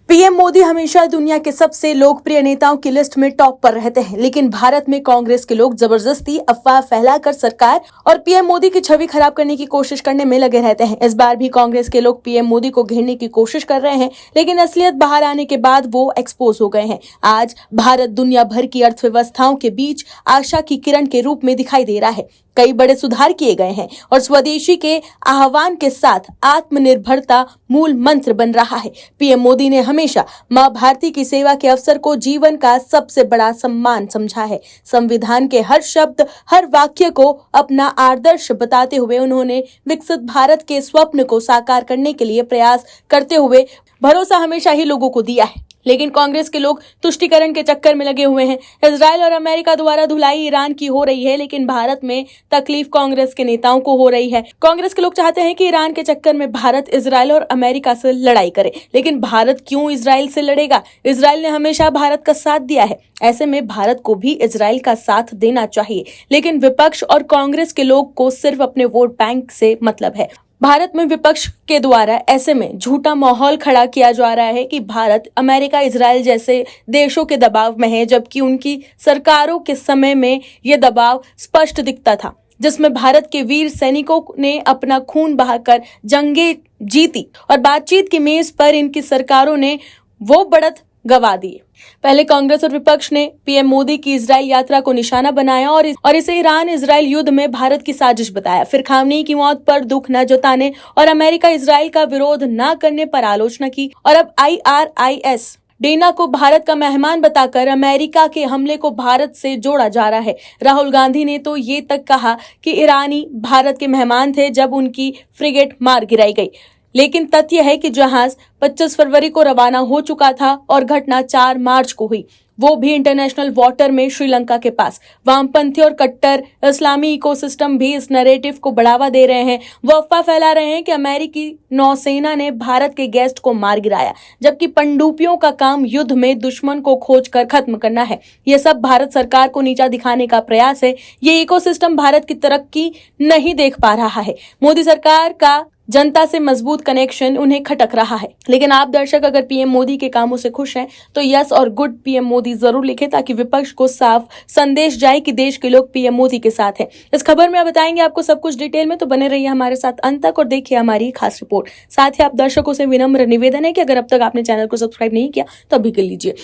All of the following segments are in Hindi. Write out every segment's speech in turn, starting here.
पीएम मोदी हमेशा दुनिया के सबसे लोकप्रिय नेताओं की लिस्ट में टॉप पर रहते हैं, लेकिन भारत में कांग्रेस के लोग जबरदस्ती अफवाह फैलाकर सरकार और पीएम मोदी की छवि खराब करने की कोशिश करने में लगे रहते हैं। इस बार भी कांग्रेस के लोग पीएम मोदी को घेरने की कोशिश कर रहे हैं, लेकिन असलियत बाहर आने के बाद वो एक्सपोज हो गए हैं। आज भारत दुनिया भर की अर्थव्यवस्थाओं के बीच आशा की किरण के रूप में दिखाई दे रहा है। कई बड़े सुधार किए गए हैं और स्वदेशी के आह्वान के साथ आत्मनिर्भरता मूल मंत्र बन रहा है। पीएम मोदी ने हमेशा मां भारती की सेवा के अवसर को जीवन का सबसे बड़ा सम्मान समझा है। संविधान के हर शब्द, हर वाक्य को अपना आदर्श बताते हुए उन्होंने विकसित भारत के स्वप्न को साकार करने के लिए प्रयास करते हुए भरोसा हमेशा ही लोगों को दिया है। लेकिन कांग्रेस के लोग तुष्टीकरण के चक्कर में लगे हुए हैं। इजराइल और अमेरिका द्वारा धुलाई ईरान की हो रही है, लेकिन भारत में तकलीफ कांग्रेस के नेताओं को हो रही है। कांग्रेस के लोग चाहते हैं कि ईरान के चक्कर में भारत इजराइल और अमेरिका से लड़ाई करे, लेकिन भारत क्यों इजराइल से लड़ेगा? इजराइल ने हमेशा भारत का साथ दिया है। ऐसे में भारत को भी इजराइल का साथ देना चाहिए, लेकिन विपक्ष और कांग्रेस के लोग को सिर्फ अपने वोट बैंक से मतलब है। भारत में विपक्ष के द्वारा ऐसे में झूठा माहौल खड़ा किया जा रहा है कि भारत अमेरिका, इजराइल जैसे देशों के दबाव में है, जबकि उनकी सरकारों के समय में यह दबाव स्पष्ट दिखता था, जिसमें भारत के वीर सैनिकों ने अपना खून बहाकर जंगें जीती और बातचीत की मेज पर इनकी सरकारों ने वो बढ़त गवा दिए। पहले कांग्रेस और विपक्ष ने पीएम मोदी की इजराइल यात्रा को निशाना बनाया और इसे ईरान इजराइल युद्ध में भारत की साजिश बताया। फिर खामनेई की मौत पर दुख न जताने और अमेरिका इजराइल का विरोध न करने पर आलोचना की, और अब IRIS डेना को भारत का मेहमान बताकर अमेरिका के हमले को भारत से जोड़ा जा रहा है। राहुल गांधी ने तो ये तक कहा कि ईरानी भारत के मेहमान थे जब उनकी फ्रिगेट मार गिराई गई, लेकिन तथ्य है कि जहाज 25 फरवरी को रवाना हो चुका था और घटना 4 मार्च को हुई, वो भी इंटरनेशनल वाटर में श्रीलंका के पास। वामपंथी और कट्टर इस्लामी इकोसिस्टम भी इस नैरेटिव को बढ़ावा दे रहे हैं। वो अफवाह फैला रहे हैं कि अमेरिकी नौसेना ने भारत के गेस्ट को मार गिराया, जबकि पनडुब्बियों का काम युद्ध में दुश्मन को खोजकर खत्म करना है। ये सब भारत सरकार को नीचा दिखाने का प्रयास है। ये इकोसिस्टम भारत की तरक्की नहीं देख पा रहा है। मोदी सरकार का जनता से मजबूत कनेक्शन उन्हें खटक रहा है। लेकिन आप दर्शक अगर पीएम मोदी के कामों से खुश हैं तो यस और गुड पीएम मोदी जरूर लिखें, ताकि विपक्ष को साफ संदेश जाए कि देश के लोग पीएम मोदी के साथ हैं। इस खबर में बताएंगे आपको सब कुछ डिटेल में, तो बने रहिए हमारे साथ अंत तक और देखिए हमारी खास रिपोर्ट। साथ ही आप दर्शकों से विनम्र निवेदन है कि अगर अब तक आपने चैनल को सब्सक्राइब नहीं किया तो अभी कर लीजिए।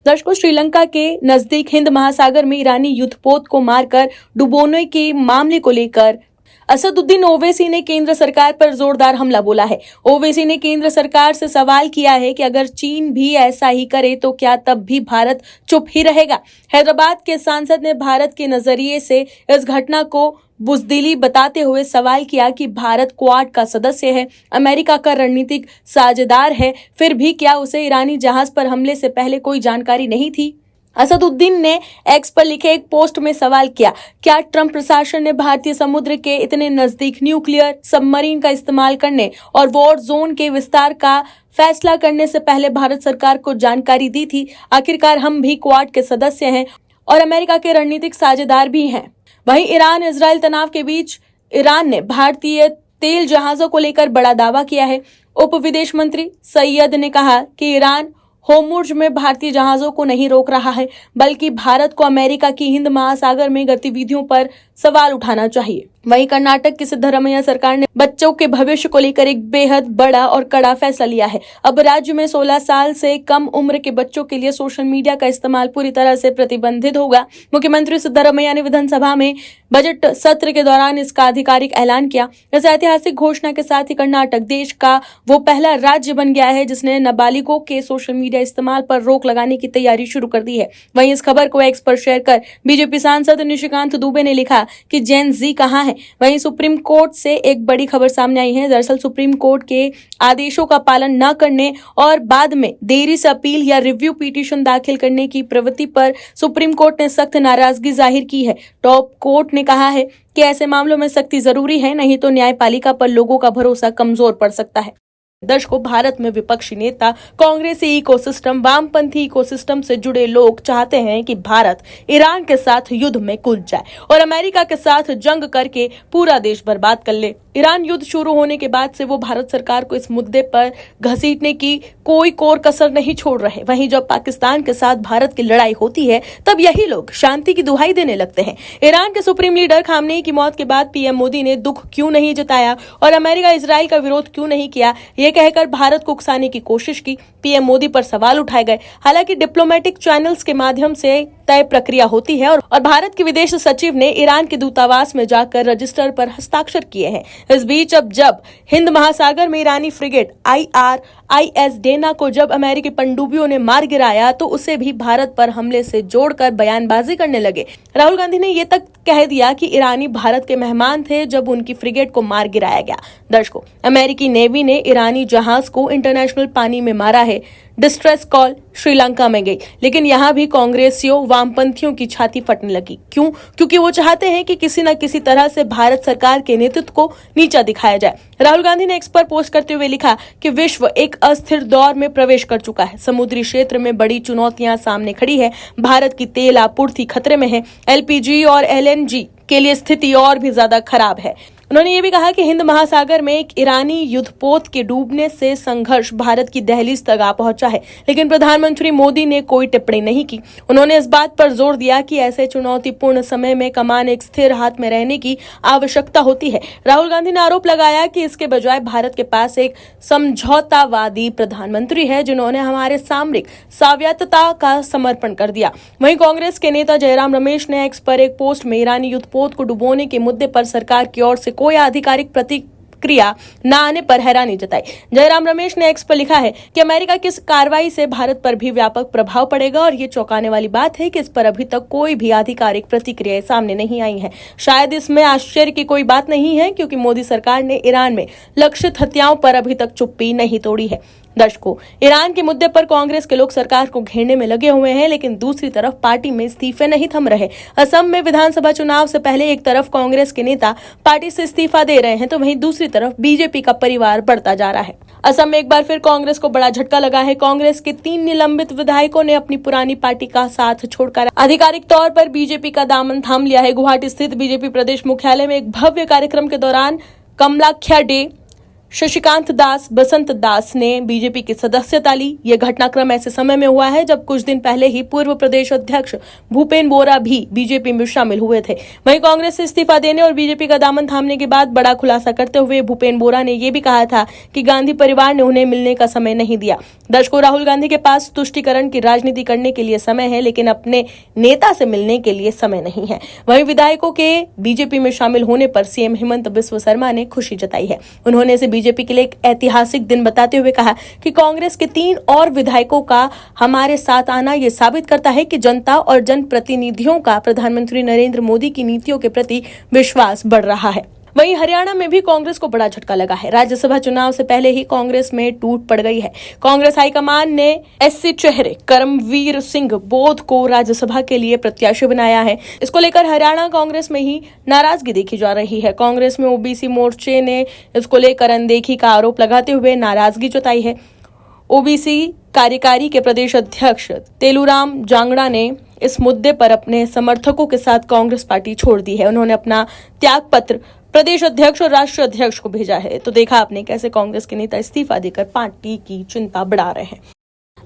दर्शकों, श्रीलंका के नजदीक हिंद महासागर में ईरानी युद्धपोत को मारकर डुबोने के मामले को लेकर असदुद्दीन ओवैसी ने केंद्र सरकार पर जोरदार हमला बोला है। ओवैसी ने केंद्र सरकार से सवाल किया है कि अगर चीन भी ऐसा ही करे तो क्या तब भी भारत चुप ही रहेगा। हैदराबाद के सांसद ने भारत के नजरिए से इस घटना को बुजदिली बताते हुए सवाल किया कि भारत क्वाड का सदस्य है, अमेरिका का रणनीतिक साझेदार है, फिर भी क्या उसे ईरानी जहाज पर हमले से पहले कोई जानकारी नहीं थी? असदुद्दीन ने एक्स पर लिखे एक पोस्ट में सवाल किया, क्या ट्रंप प्रशासन ने भारतीय समुद्र के इतने नजदीक न्यूक्लियर सबमरीन का इस्तेमाल करने और वॉर जोन के विस्तार का फैसला करने से पहले भारत सरकार को जानकारी दी थी? आखिरकार हम भी क्वाड के सदस्य हैं और अमेरिका के रणनीतिक साझेदार भी हैं। वहीं ईरान इजराइल तनाव के बीच ईरान ने भारतीय तेल जहाजों को लेकर बड़ा दावा किया है। उप विदेश मंत्री सैयद ने कहा कि ईरान होर्मुज में भारतीय जहाजों को नहीं रोक रहा है, बल्कि भारत को अमेरिका की हिंद महासागर में गतिविधियों पर सवाल उठाना चाहिए। वहीं कर्नाटक की सिद्धरामैया सरकार ने बच्चों के भविष्य को लेकर एक बेहद बड़ा और कड़ा फैसला लिया है। अब राज्य में 16 साल से कम उम्र के बच्चों के लिए सोशल मीडिया का इस्तेमाल पूरी तरह से प्रतिबंधित होगा। मुख्यमंत्री सिद्धरामैया ने विधानसभा में बजट सत्र के दौरान इसका आधिकारिक ऐलान किया। इस ऐतिहासिक घोषणा के साथ ही कर्नाटक देश का वो पहला राज्य बन गया है जिसने नाबालिगों के सोशल मीडिया इस्तेमाल पर रोक लगाने की तैयारी शुरू कर दी है। वहीं इस खबर को एक्स पर शेयर कर बीजेपी सांसद निशिकांत दुबे ने लिखा कि जेन जी कहाँ है। वहीं सुप्रीम कोर्ट से एक बड़ी खबर सामने आई है। दरअसल सुप्रीम कोर्ट के आदेशों का पालन न करने और बाद में देरी से अपील या रिव्यू पिटीशन दाखिल करने की प्रवृत्ति पर सुप्रीम कोर्ट ने सख्त नाराजगी जाहिर की है। टॉप कोर्ट ने कहा है कि ऐसे मामलों में सख्ती जरूरी है, नहीं तो न्यायपालिका पर लोगों का भरोसा कमजोर पड़ सकता है। दर्शकों, भारत में विपक्षी नेता, कांग्रेसी इकोसिस्टम, वामपंथी इकोसिस्टम से जुड़े लोग चाहते हैं कि भारत ईरान के साथ युद्ध में कूद जाए और अमेरिका के साथ जंग करके पूरा देश बर्बाद कर ले। ईरान युद्ध शुरू होने के बाद से वो भारत सरकार को इस मुद्दे पर घसीटने की कोई कोर कसर नहीं छोड़ रहे। वहीं जब पाकिस्तान के साथ भारत की लड़ाई होती है तब यही लोग शांति की दुहाई देने लगते हैं। ईरान के सुप्रीम लीडर खामनेई की मौत के बाद पीएम मोदी ने दुख क्यों नहीं जताया और अमेरिका इजराइल का विरोध क्यों नहीं किया, ये कहकर भारत को उकसाने की कोशिश की। पीएम मोदी पर सवाल उठाए गए। हालांकि डिप्लोमेटिक चैनल्स के माध्यम से तय प्रक्रिया होती है और भारत के विदेश सचिव ने ईरान के दूतावास में जाकर रजिस्टर पर हस्ताक्षर किए हैं। इस बीच अब जब हिंद महासागर में ईरानी फ्रिगेट IRIS डेना को जब अमेरिकी पनडुब्बियों ने मार गिराया तो उसे भी भारत पर हमले से जोड़कर बयानबाजी करने लगे। राहुल गांधी ने ये तक कह दिया कि ईरानी भारत के मेहमान थे जब उनकी फ्रिगेट को मार गिराया गया। दर्शकों, अमेरिकी नेवी ने ईरानी जहाज को इंटरनेशनल पानी में मारा है। डिस्ट्रेस कॉल श्रीलंका में गई, लेकिन यहाँ भी कांग्रेसियों वामपंथियों की छाती फटने लगी। क्यों? क्योंकि वो चाहते हैं कि किसी न किसी तरह से भारत सरकार के नेतृत्व को नीचा दिखाया जाए। राहुल गांधी ने एक्स पर पोस्ट करते हुए लिखा कि विश्व एक अस्थिर दौर में प्रवेश कर चुका है। समुद्री क्षेत्र में बड़ी चुनौतियां सामने खड़ी है। भारत की तेल आपूर्ति खतरे में है। LPG और LNG के लिए स्थिति और भी ज्यादा खराब है। उन्होंने ये भी कहा कि हिंद महासागर में एक ईरानी युद्धपोत के डूबने से संघर्ष भारत की दहलीज तक आ पहुंचा है, लेकिन प्रधानमंत्री मोदी ने कोई टिप्पणी नहीं की। उन्होंने इस बात पर जोर दिया कि ऐसे चुनौतीपूर्ण समय में कमान एक स्थिर हाथ में रहने की आवश्यकता होती है। राहुल गांधी ने आरोप लगाया कि इसके बजाय भारत के पास एक समझौतावादी प्रधानमंत्री है जिन्होंने हमारे सामरिक स्वायत्तता का समर्पण कर दिया। वहीं कांग्रेस के नेता जयराम रमेश ने एक्स पर एक पोस्ट में ईरानी युद्धपोत को डुबोने के मुद्दे पर सरकार की ओर से कोई आधिकारिक प्रतिक्रिया न आने पर हैरानी जताई। जयराम रमेश ने एक्स पर लिखा है कि अमेरिका की इस कार्रवाई से भारत पर भी व्यापक प्रभाव पड़ेगा और ये चौंकाने वाली बात है कि इस पर अभी तक कोई भी आधिकारिक प्रतिक्रिया सामने नहीं आई है। शायद इसमें आश्चर्य की कोई बात नहीं है क्योंकि मोदी सरकार ने ईरान में लक्षित हत्याओं पर अभी तक चुप्पी नहीं तोड़ी है। दर्शकों, ईरान के मुद्दे पर कांग्रेस के लोग सरकार को घेरने में लगे हुए हैं, लेकिन दूसरी तरफ पार्टी में इस्तीफे नहीं थम रहे। असम में विधानसभा चुनाव से पहले एक तरफ कांग्रेस के नेता पार्टी से इस्तीफा दे रहे हैं तो वहीं दूसरी तरफ बीजेपी का परिवार बढ़ता जा रहा है। असम में एक बार फिर कांग्रेस को बड़ा झटका लगा है। कांग्रेस के 3 निलंबित विधायकों ने अपनी पुरानी पार्टी का साथ छोड़कर आधिकारिक तौर पर बीजेपी का दामन थाम लिया है। गुवाहाटी स्थित बीजेपी प्रदेश मुख्यालय में एक भव्य कार्यक्रम के दौरान कमलाख्या डे शशिकांत दास बसंत दास ने बीजेपी की सदस्यता ली। यह घटनाक्रम ऐसे समय में हुआ है जब कुछ दिन पहले ही पूर्व प्रदेश अध्यक्ष भूपेन बोरा भी बीजेपी में शामिल हुए थे। वहीं कांग्रेस से इस्तीफा देने और बीजेपी का दामन थामने के बाद बड़ा खुलासा करते हुए भूपेन बोरा ने यह भी कहा था कि गांधी परिवार ने उन्हें मिलने का समय नहीं दिया। दर्शकों, राहुल गांधी के पास तुष्टीकरण की राजनीति करने के लिए समय है, लेकिन अपने नेता से मिलने के लिए समय नहीं है। वहीं विधायकों के बीजेपी में शामिल होने पर सीएम हेमंत बिस्वा शर्मा ने खुशी जताई है। उन्होंने इसे बीजेपी के लिए एक ऐतिहासिक दिन बताते हुए कहा कि कांग्रेस के 3 और विधायकों का हमारे साथ आना यह साबित करता है कि जनता और जनप्रतिनिधियों का प्रधानमंत्री नरेंद्र मोदी की नीतियों के प्रति विश्वास बढ़ रहा है। वहीं हरियाणा में भी कांग्रेस को बड़ा झटका लगा है। राज्यसभा चुनाव से पहले ही कांग्रेस में टूट पड़ गई है। कांग्रेस हाईकमान ने SC चेहरे करमवीर सिंह बोध को राज्यसभा के लिए प्रत्याशी बनाया है। इसको लेकर हरियाणा कांग्रेस में ही नाराजगी देखी जा रही है। कांग्रेस में OBC मोर्चे ने इसको लेकर अनदेखी का आरोप लगाते हुए नाराजगी जताई है। OBC कार्यकारी के प्रदेश अध्यक्ष तेलूराम जांगड़ा ने इस मुद्दे पर अपने समर्थकों के साथ कांग्रेस पार्टी छोड़ दी है। उन्होंने अपना त्याग पत्र प्रदेश अध्यक्ष और राष्ट्रीय अध्यक्ष को भेजा है। तो देखा आपने कैसे कांग्रेस के नेता इस्तीफा देकर पार्टी की चिंता बढ़ा रहे हैं।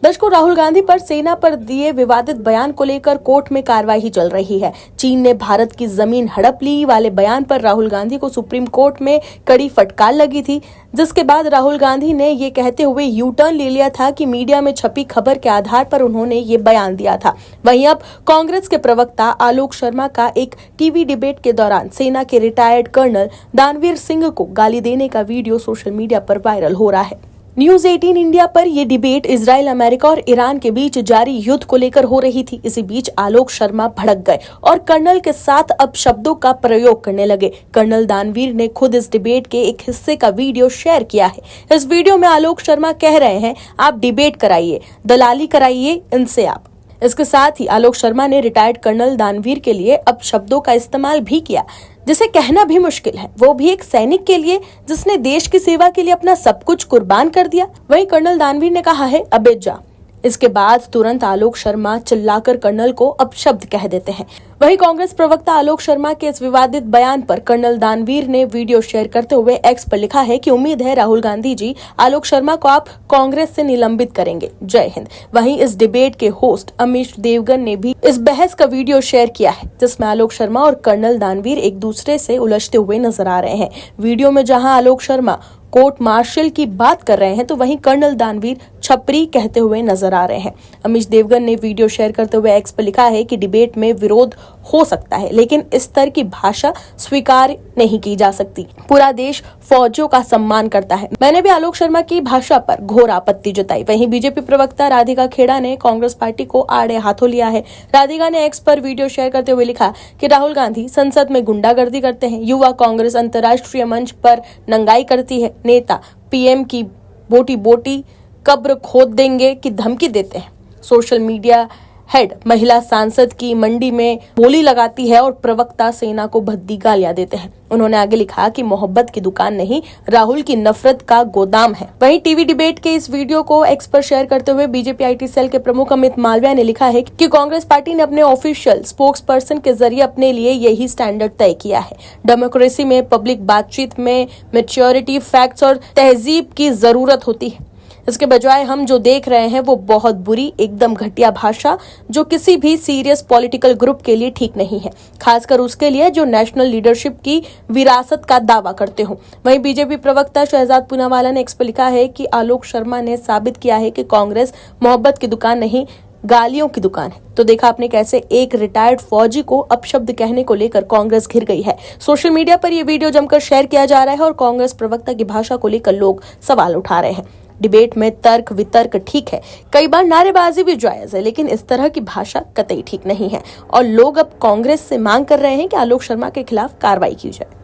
दर्शकों, राहुल गांधी पर सेना पर दिए विवादित बयान को लेकर कोर्ट में कार्रवाई चल रही है। चीन ने भारत की जमीन हड़प ली वाले बयान पर राहुल गांधी को सुप्रीम कोर्ट में कड़ी फटकार लगी थी, जिसके बाद राहुल गांधी ने ये कहते हुए यू टर्न ले लिया था कि मीडिया में छपी खबर के आधार पर उन्होंने ये बयान दिया था। वहीं अब कांग्रेस के प्रवक्ता आलोक शर्मा का एक टीवी डिबेट के दौरान सेना के रिटायर्ड कर्नल दानवीर सिंह को गाली देने का वीडियो सोशल मीडिया पर वायरल हो रहा है। न्यूज 18 इंडिया पर यह डिबेट इजराइल, अमेरिका और ईरान के बीच जारी युद्ध को लेकर हो रही थी। इसी बीच आलोक शर्मा भड़क गए और कर्नल के साथ अपशब्दों का प्रयोग करने लगे। कर्नल दानवीर ने खुद इस डिबेट के एक हिस्से का वीडियो शेयर किया है। इस वीडियो में आलोक शर्मा कह रहे हैं, आप डिबेट कराइए, दलाली कराइए इनसे आप। इसके साथ ही आलोक शर्मा ने रिटायर्ड कर्नल दानवीर के लिए अपशब्दों का इस्तेमाल भी किया, जिसे कहना भी मुश्किल है, वो भी एक सैनिक के लिए जिसने देश की सेवा के लिए अपना सब कुछ कुर्बान कर दिया। वहीं कर्नल दानवीर ने कहा है, अबे जा, इसके बाद तुरंत आलोक शर्मा चिल्लाकर कर्नल को अपशब्द कह देते हैं। वहीं कांग्रेस प्रवक्ता आलोक शर्मा के इस विवादित बयान पर कर्नल दानवीर ने वीडियो शेयर करते हुए एक्स पर लिखा है कि उम्मीद है राहुल गांधी जी आलोक शर्मा को आप कांग्रेस से निलंबित करेंगे। जय हिंद। वहीं इस डिबेट के होस्ट अमीश देवगन ने भी इस बहस का वीडियो शेयर किया है, जिसमें आलोक शर्मा और कर्नल दानवीर एक दूसरे से उलझते हुए नजर आ रहे हैं। वीडियो में जहां आलोक शर्मा कोर्ट मार्शल की बात कर रहे हैं तो वहीं कर्नल दानवीर छपरी कहते हुए नजर आ रहे हैं। अमीश देवगन ने वीडियो शेयर करते हुए एक्स पर लिखा है कि डिबेट में विरोध हो सकता है, लेकिन इस तरह की भाषा स्वीकार नहीं की जा सकती। पूरा देश फौजियों का सम्मान करता है। मैंने भी आलोक शर्मा की भाषा पर घोर आपत्ति जताई। वहीं बीजेपी प्रवक्ता राधिका खेड़ा ने कांग्रेस पार्टी को आड़े हाथों लिया है। राधिका ने एक्स पर वीडियो शेयर करते हुए लिखा कि राहुल गांधी संसद में गुंडागर्दी करते हैं, युवा कांग्रेस अंतर्राष्ट्रीय मंच पर नंगाई करती है, नेता पीएम की बोटी बोटी कब्र खोद देंगे की धमकी देते हैं, सोशल मीडिया हेड महिला सांसद की मंडी में बोली लगाती है और प्रवक्ता सेना को भद्दी गालियां देते हैं। उन्होंने आगे लिखा कि मोहब्बत की दुकान नहीं, राहुल की नफरत का गोदाम है। वहीं टीवी डिबेट के इस वीडियो को एक्स पर शेयर करते हुए बीजेपी आईटी सेल के प्रमुख अमित मालवीय ने लिखा है कि कांग्रेस पार्टी ने अपने ऑफिशियल स्पोक्स पर्सन के जरिए अपने लिए यही स्टैंडर्ड तय किया है। डेमोक्रेसी में पब्लिक बातचीत में मैच्योरिटी, फैक्ट्स और तहजीब की जरूरत होती है। इसके बजाय हम जो देख रहे हैं वो बहुत बुरी, एकदम घटिया भाषा जो किसी भी सीरियस पॉलिटिकल ग्रुप के लिए ठीक नहीं है, खासकर उसके लिए जो नेशनल लीडरशिप की विरासत का दावा करते हो। वहीं बीजेपी प्रवक्ता शहजाद पूनावाला ने एक्स पर लिखा है कि आलोक शर्मा ने साबित किया है कि कांग्रेस मोहब्बत की दुकान नहीं, गालियों की दुकान है। तो देखा आपने कैसे एक रिटायर्ड फौजी को अपशब्द कहने को लेकर कांग्रेस घिर गई है। सोशल मीडिया पर यह वीडियो जमकर शेयर किया जा रहा है और कांग्रेस प्रवक्ता की भाषा को लेकर लोग सवाल उठा रहे हैं। डिबेट में तर्क वितर्क ठीक है, कई बार नारेबाजी भी जायज है, लेकिन इस तरह की भाषा कतई ठीक नहीं है और लोग अब कांग्रेस से मांग कर रहे हैं कि आलोक शर्मा के खिलाफ कार्रवाई की जाए।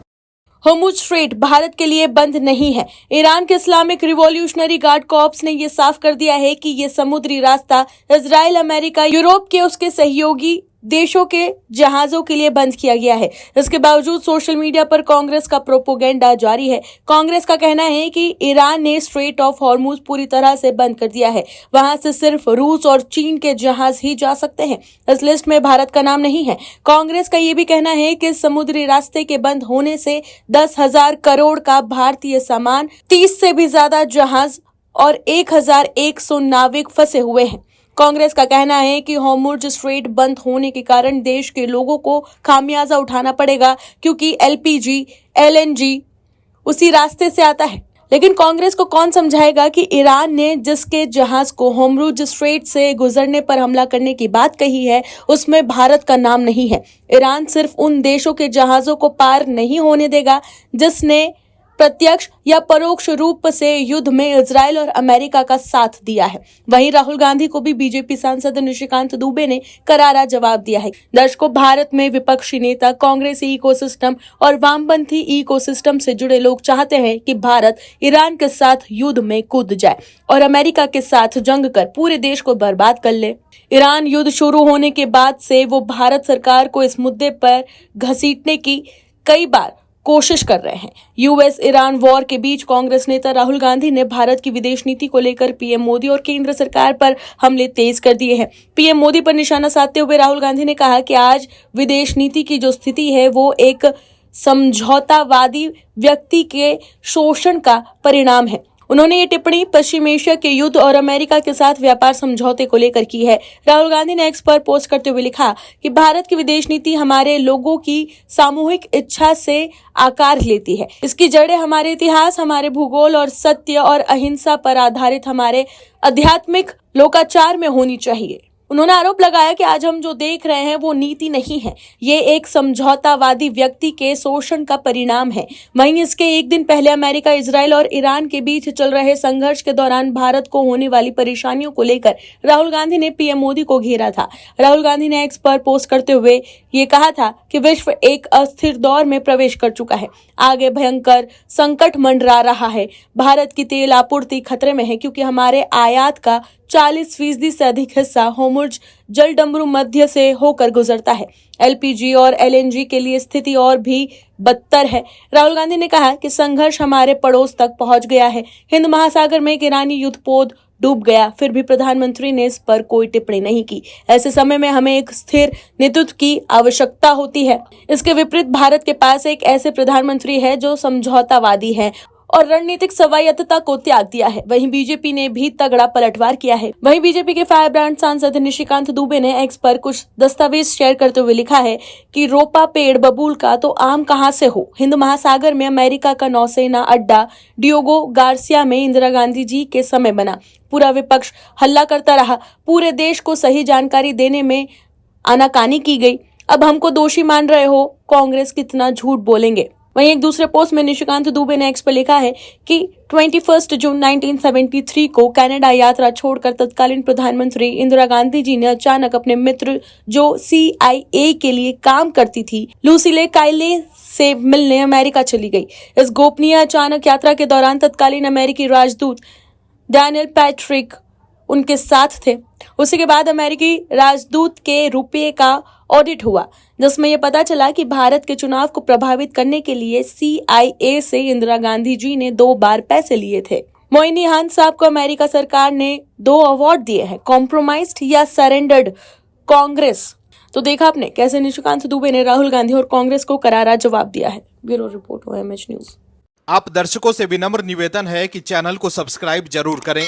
होर्मुज स्ट्रेट भारत के लिए बंद नहीं है। ईरान के इस्लामिक रिवॉल्यूशनरी गार्ड कॉर्प्स ने यह साफ कर दिया है कि यह समुद्री रास्ता इजराइल, अमेरिका, यूरोप के उसके सहयोगी देशों के जहाजों के लिए बंद किया गया है। इसके बावजूद सोशल मीडिया पर कांग्रेस का प्रोपोगेंडा जारी है। कांग्रेस का कहना है कि ईरान ने स्ट्रेट ऑफ हॉर्मुज पूरी तरह से बंद कर दिया है, वहां से सिर्फ रूस और चीन के जहाज ही जा सकते हैं। इस लिस्ट में भारत का नाम नहीं है। कांग्रेस का यह भी कहना है कि समुद्री रास्ते के बंद होने से 10,000 करोड़ का भारतीय सामान, 30 से भी ज्यादा जहाज और 1,100 नाविक फंसे हुए हैं। कांग्रेस का कहना है कि हॉर्मुज स्ट्रेट बंद होने के कारण देश के लोगों को खामियाजा उठाना पड़ेगा, क्योंकि एलपीजी, एलएनजी उसी रास्ते से आता है। लेकिन कांग्रेस को कौन समझाएगा कि ईरान ने जिसके जहाज को हॉर्मुज स्ट्रेट से गुजरने पर हमला करने की बात कही है, उसमें भारत का नाम नहीं है। ईरान सिर्फ उन देशों के जहाजों को पार नहीं होने देगा जिसने प्रत्यक्ष या परोक्ष रूप से युद्ध में इजराइल और अमेरिका का साथ दिया है। वहीं राहुल गांधी को भी बीजेपी सांसद निशिकांत दुबे ने करारा जवाब दिया है। दर्शकों, भारत में विपक्षी नेता, कांग्रेसी इकोसिस्टम और वामपंथी इकोसिस्टम से जुड़े लोग चाहते हैं कि भारत ईरान के साथ युद्ध में कूद जाए और अमेरिका के साथ जंग कर पूरे देश को बर्बाद कर ले। ईरान युद्ध शुरू होने के बाद से वो भारत सरकार को इस मुद्दे पर घसीटने की कई बार कोशिश कर रहे हैं। यूएस ईरान वॉर के बीच कांग्रेस नेता राहुल गांधी ने भारत की विदेश नीति को लेकर पीएम मोदी और केंद्र सरकार पर हमले तेज कर दिए हैं। पीएम मोदी पर निशाना साधते हुए राहुल गांधी ने कहा कि आज विदेश नीति की जो स्थिति है वो एक समझौतावादी व्यक्ति के शोषण का परिणाम है। उन्होंने ये टिप्पणी पश्चिम एशिया के युद्ध और अमेरिका के साथ व्यापार समझौते को लेकर की है। राहुल गांधी ने एक्स पर पोस्ट करते हुए लिखा कि भारत की विदेश नीति हमारे लोगों की सामूहिक इच्छा से आकार लेती है। इसकी जड़ें हमारे इतिहास, हमारे भूगोल और सत्य और अहिंसा पर आधारित हमारे आध्यात्मिक लोकाचार में होनी चाहिए। उन्होंने आरोप लगाया कि आज हम जो देख रहे हैं वो नीति नहीं है, ये एक समझौतावादी व्यक्ति के शोषण का परिणाम है। वहीं इसके एक दिन पहले अमेरिका, इजराइल और ईरान के बीच चल रहे संघर्ष के दौरान भारत को होने वाली परेशानियों को लेकर राहुल गांधी ने पीएम मोदी को घेरा था। राहुल गांधी ने एक्स पर पोस्ट करते हुए ये कहा था कि विश्व एक अस्थिर दौर में प्रवेश कर चुका है, आगे भयंकर संकट मंडरा रहा है। भारत की तेल आपूर्ति खतरे में है क्योंकि हमारे आयात का 40% से अधिक हिस्सा होर्मुज जलडमरू मध्य से होकर गुजरता है। एलपीजी और एलएनजी के लिए स्थिति और भी बदतर है। राहुल गांधी ने कहा कि संघर्ष हमारे पड़ोस तक पहुंच गया है। हिंद महासागर में एक ईरानी युद्धपोत डूब गया, फिर भी प्रधानमंत्री ने इस पर कोई टिप्पणी नहीं की। ऐसे समय में हमें एक स्थिर नेतृत्व की आवश्यकता होती है। इसके विपरीत भारत के पास एक ऐसे प्रधानमंत्री है जो समझौतावादी है और रणनीतिक स्वायत्तता को त्याग दिया है। वहीं बीजेपी ने भी तगड़ा पलटवार किया है। वहीं बीजेपी के फायर ब्रांड सांसद निशिकांत दुबे ने एक्स पर कुछ दस्तावेज शेयर करते हुए लिखा है कि रोपा पेड़ बबूल का तो आम कहां से हो। हिंद महासागर में अमेरिका का नौसेना अड्डा डियोगो गार्सिया में इंदिरा गांधी जी के समय बना। पूरा विपक्ष हल्ला करता रहा, पूरे देश को सही जानकारी देने में आनाकानी की गई। अब हमको दोषी मान रहे हो, कांग्रेस कितना झूठ बोलेंगे। वहीं एक दूसरे पोस्ट में निशिकांत दुबे ने एक्स पर लिखा है कि 21 जून 1973 को कनाडा यात्रा छोड़कर तत्कालीन प्रधानमंत्री इंदिरा गांधी जी ने अचानक अपने मित्र जो CIA के लिए काम करती थी लूसीले काइले से मिलने अमेरिका चली गई। इस गोपनीय अचानक यात्रा के दौरान तत्कालीन अमेरिकी राजदूत डैनियल पैट्रिक उनके साथ थे। उसी के बाद अमेरिकी राजदूत के रुपये का ऑडिट हुआ, जिसमें यह पता चला कि भारत के चुनाव को प्रभावित करने के लिए CIA से इंदिरा गांधी जी ने 2 बार पैसे लिए थे। मोइनी साहब को अमेरिका सरकार ने 2 अवार्ड दिए हैं, कॉम्प्रोमाइज्ड या सरेंडर्ड कांग्रेस। तो देखा आपने कैसे निशिकांत दुबे ने राहुल गांधी और कांग्रेस को करारा जवाब दिया है। Bureau report OMH news. आप दर्शकों से विनम्र निवेदन है कि चैनल को सब्सक्राइब जरूर करें